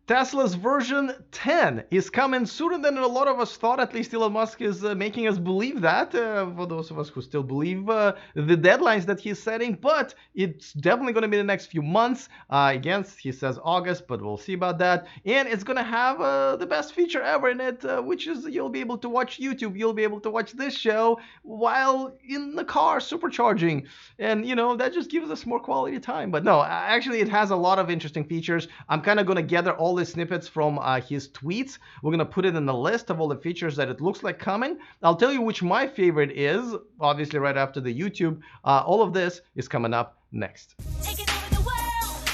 Tesla's version 10 is coming sooner than a lot of us thought. At least Elon Musk is making us believe that, for those of us who still believe the deadlines that he's setting. But it's definitely going to be the next few months. Again, he says August, but we'll see about that. And it's going to have the best feature ever in it, which is you'll be able to watch YouTube. You'll be able to watch this show while in the car supercharging. And, that just gives us more quality time. But no, actually, it has a lot of interesting features. I'm kind of going to gather all the snippets from his tweets. We're going to put it in the list of all the features that it looks like coming. I'll tell you which my favorite is, obviously right after the YouTube. All of this is coming up next. Taking over the world,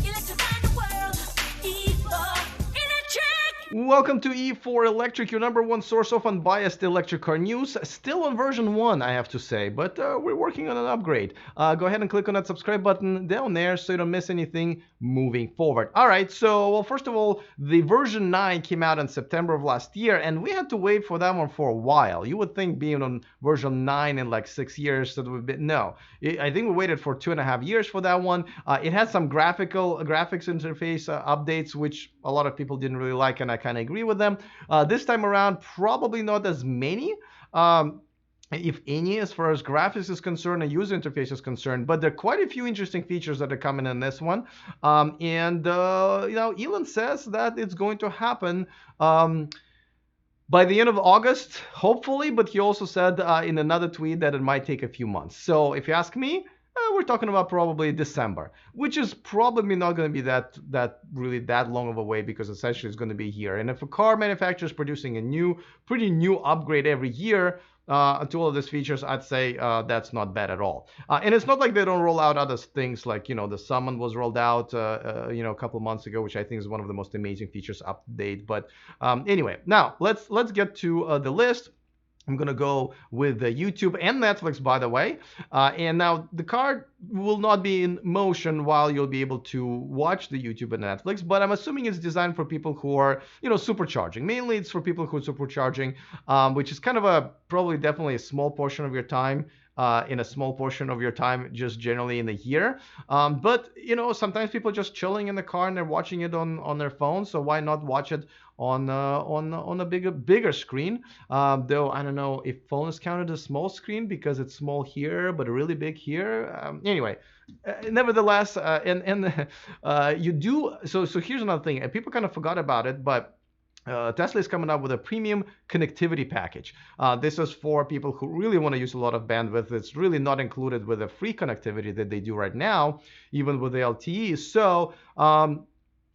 electrifying the world, E4 Electric! Welcome to E4 Electric, your number one source of unbiased electric car news. Still on version 1, I have to say, but we're working on an upgrade. Go ahead and click on that subscribe button down there so you don't miss anything moving forward. All right, so, well, first of all, the version 9 came out in September of last year, and we had to wait for that one for a while. You would think being on version 9 in like 6 years, that would be, no. I think we waited for 2.5 years for that one. It had some graphics interface updates, which a lot of people didn't really like, and I kind of agree with them. This time around, probably not as many. If any, as far as graphics is concerned and user interface is concerned, but there are quite a few interesting features that are coming in this one. Elon says that it's going to happen by the end of August, hopefully, but he also said in another tweet that it might take a few months. So if you ask me, we're talking about probably December, which is probably not going to be that long of a wait, because essentially it's going to be here. And if a car manufacturer is producing a pretty new upgrade every year to all of these features, I'd say that's not bad at all. And it's not like they don't roll out other things, like the Summon was rolled out a couple of months ago, which I think is one of the most amazing features update. But anyway, now let's get to the list. I'm going to go with YouTube and Netflix, by the way. And now the car will not be in motion while you'll be able to watch the YouTube and Netflix, but I'm assuming it's designed for people who are, supercharging. Mainly it's for people who are supercharging, which is kind of probably definitely a small portion of your time. In a small portion of your time, just generally in the year. But sometimes people are just chilling in the car and they're watching it on their phone. So why not watch it on a bigger screen? Though I don't know if phone is counted as small screen because it's small here but really big here. Anyway. Nevertheless, you do. So here's another thing. People kind of forgot about it, but Tesla is coming up with a premium connectivity package. This is for people who really want to use a lot of bandwidth. It's really not included with the free connectivity that they do right now, even with the LTE. So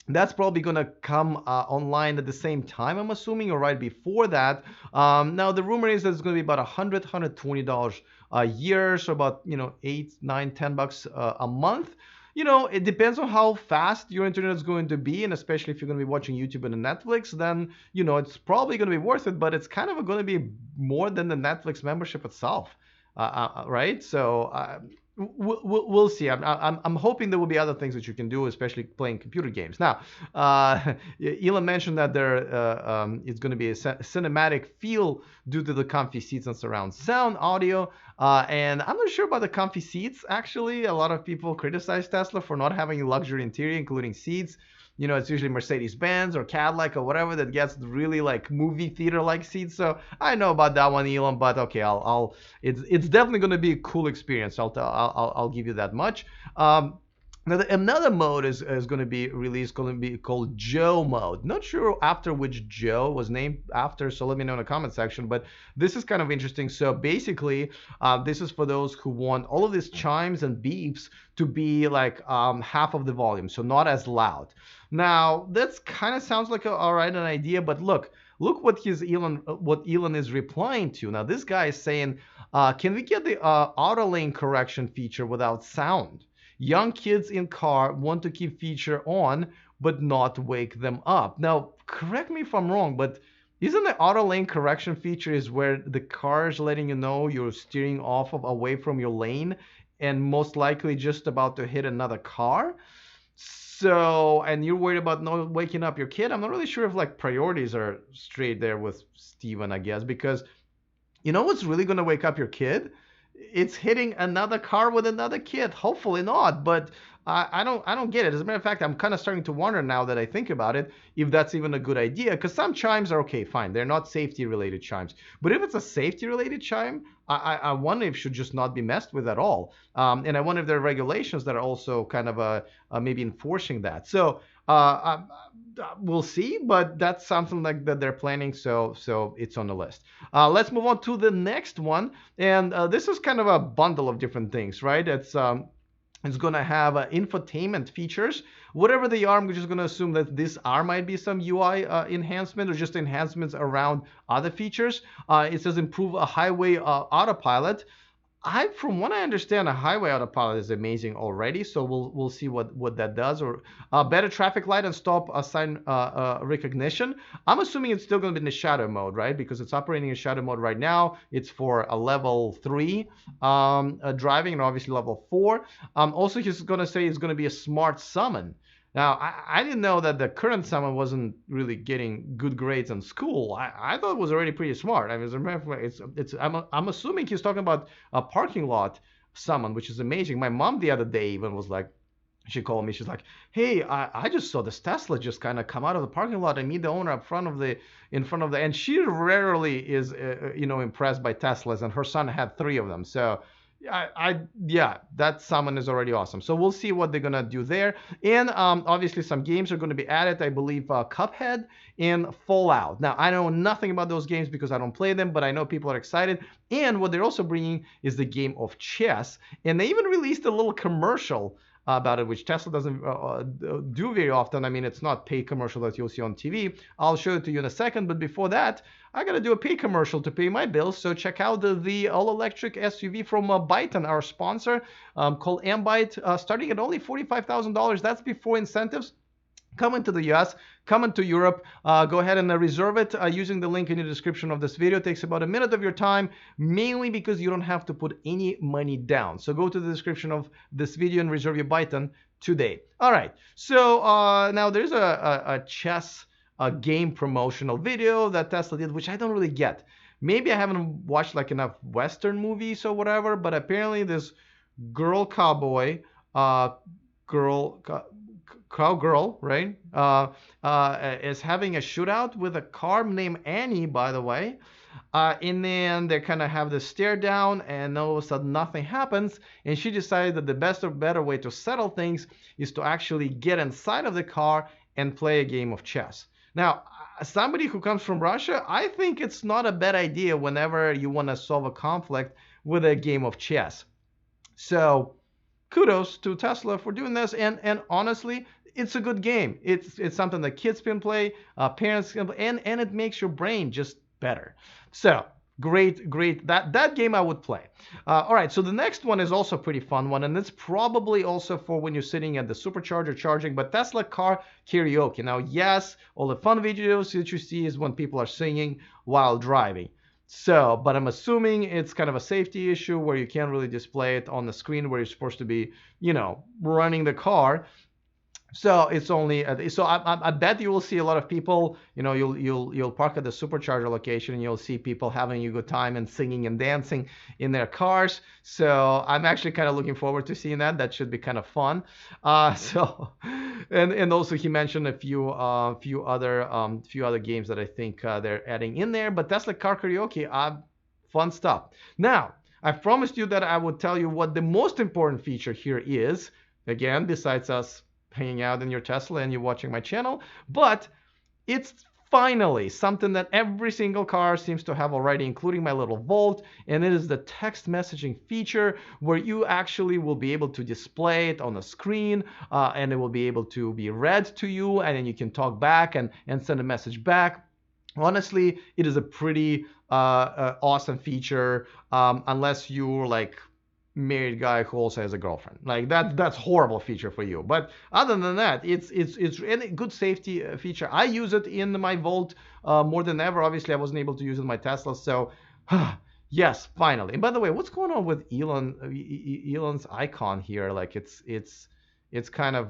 that's probably going to come online at the same time, I'm assuming, or right before that. Now, the rumor is that it's going to be about $120 a year, so about $8, $9, $10 a month. It depends on how fast your internet is going to be, and especially if you're going to be watching YouTube and Netflix, then, it's probably going to be worth it, but it's kind of going to be more than the Netflix membership itself, right? So we'll see. I'm hoping there will be other things that you can do, especially playing computer games. Now, Elon mentioned that it's going to be a cinematic feel due to the comfy seats and surround sound audio. And I'm not sure about the comfy seats, actually. A lot of people criticize Tesla for not having a luxury interior, including seats. It's usually Mercedes-Benz or Cadillac or whatever that gets really like movie theater-like seats. So I know about that one, Elon, but okay, it's definitely going to be a cool experience. I'll give you that much. Now, another mode is going to be released, going to be called Joe mode. Not sure after which Joe was named after, so let me know in the comment section. But this is kind of interesting. So basically, this is for those who want all of these chimes and beeps to be like half of the volume, so not as loud. Now, that kind of sounds like an idea, but look what Elon is replying to. Now, this guy is saying, can we get the auto lane correction feature without sound? Young kids in car want to keep feature on, but not wake them up. Now, correct me if I'm wrong, but isn't the auto lane correction feature is where the car is letting you know you're steering away from your lane and most likely just about to hit another car? So, and you're worried about not waking up your kid? I'm not really sure if like priorities are straight there with Steven, I guess, because what's really going to wake up your kid? It's hitting another car with another kid. Hopefully not, but I don't get it. As a matter of fact, I'm kind of starting to wonder now that I think about it if that's even a good idea. Because some chimes are okay, fine, they're not safety related chimes. But if it's a safety related chime, I wonder if it should just not be messed with at all. And I wonder if there are regulations that are also kind of maybe enforcing that. So we'll see, but that's something like that they're planning. So it's on the list. Let's move on to the next one, and this is kind of a bundle of different things, right? It's going to have infotainment features. Whatever they are, I'm just going to assume that this R might be some UI enhancement or just enhancements around other features. It says improve a highway autopilot. From what I understand, a highway autopilot is amazing already, so we'll see what that does. Or better traffic light and stop sign recognition. I'm assuming it's still going to be in the shadow mode, right? Because it's operating in shadow mode right now. It's for a level 3 driving, and obviously level 4. Also, he's going to say it's going to be a smart summon. Now, I didn't know that the current summon wasn't really getting good grades in school. I thought it was already pretty smart. I mean, I'm assuming he's talking about a parking lot summon, which is amazing. My mom the other day even was like, she called me. She's like, "Hey, I just saw this Tesla just kind of come out of the parking lot and meet the owner in front of the." And she rarely is, impressed by Teslas, and her son had 3 of them. So yeah, that summon is already awesome. So we'll see what they're gonna do there. And obviously some games are going to be added. I believe Cuphead and Fallout. Now I know nothing about those games because I don't play them, but I know people are excited. And what they're also bringing is the game of chess. And they even released a little commercial about it, which Tesla doesn't do very often. I mean, it's not paid commercial that you'll see on TV. I'll show it to you in a second, but before that, I gotta do a pay commercial to pay my bills. So check out the all-electric SUV from V10, our sponsor, called Ambite, starting at only $45,000. That's before incentives. Coming to the US, coming to Europe. Go ahead and reserve it using the link in the description of this video. It takes about a minute of your time, mainly because you don't have to put any money down. So go to the description of this video and reserve your button today. All right, so now there's a chess game promotional video that Tesla did, which I don't really get. Maybe I haven't watched like enough Western movies or whatever, but apparently this cowgirl, right? Is having a shootout with a car named Annie, by the way. And then they kind of have this stare down, and all of a sudden nothing happens. And she decided that the best or better way to settle things is to actually get inside of the car and play a game of chess. Now, somebody who comes from Russia, I think it's not a bad idea whenever you want to solve a conflict with a game of chess. So kudos to Tesla for doing this, and honestly, it's a good game. It's something that kids can play, parents can play, and it makes your brain just better. So great. That game I would play. All right, so the next one is also a pretty fun one, and it's probably also for when you're sitting at the supercharger charging, but Tesla car karaoke. Now, yes, all the fun videos that you see is when people are singing while driving. So, but I'm assuming it's kind of a safety issue where you can't really display it on the screen where you're supposed to be, running the car. So it's only so I bet you will see a lot of people. You'll park at the supercharger location and you'll see people having a good time and singing and dancing in their cars. So I'm actually kind of looking forward to seeing that. That should be kind of fun. And also he mentioned a few other games that I think they're adding in there. But Tesla car karaoke, fun stuff. Now I promised you that I would tell you what the most important feature here is. Again, besides us hanging out in your Tesla and you watching my channel, but it's finally something that every single car seems to have already, including my little Volt, and it is the text messaging feature where you actually will be able to display it on the screen, and it will be able to be read to you, and then you can talk back and send a message back. Honestly, it is a pretty awesome feature, unless you're like married guy who also has a girlfriend. Like that's horrible feature for you. But other than that, it's a good safety feature. I use it in my Volt more than ever. Obviously, I wasn't able to use it in my Tesla. So yes, finally. And by the way, what's going on with Elon's icon here? Like it's kind of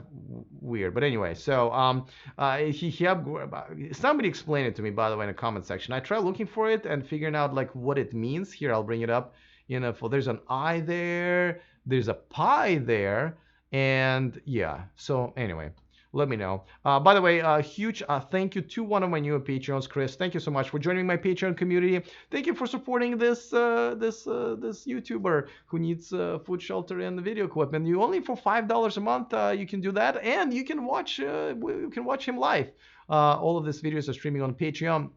weird. But anyway, so somebody explained it to me, by the way, in the comment section. I tried looking for it and figuring out like what it means. Here, I'll bring it up. There's an I there, there's a pi there, And yeah, so anyway, let me know. By the way, a huge thank you to one of my newer Patreons, Chris. Thank you so much for joining my Patreon community. Thank you for supporting this YouTuber who needs food, shelter, and video equipment. You only for $5 a month, you can do that, and you can watch him live. All of these videos are streaming on Patreon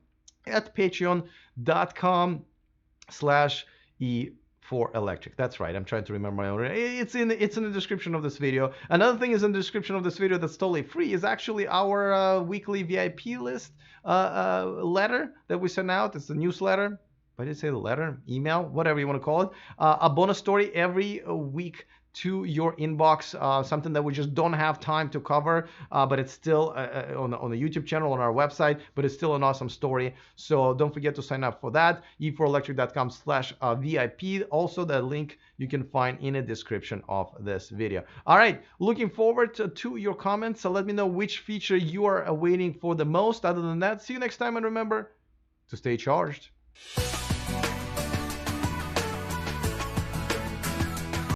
at patreon.com/E4Electric. That's right. I'm trying to remember my own. It's in the description of this video. Another thing is in the description of this video that's totally free is actually our weekly VIP list letter that we send out. It's a newsletter. Why did I say the letter? Email, whatever you want to call it. A bonus story every week to your inbox, something that we just don't have time to cover, but it's still on the YouTube channel, on our website, but it's still an awesome story. So don't forget to sign up for that, e4electric.com/VIP. Also, the link you can find in the description of this video. All right, looking forward to your comments. So let me know which feature you are waiting for the most. Other than that, see you next time, and remember to stay charged.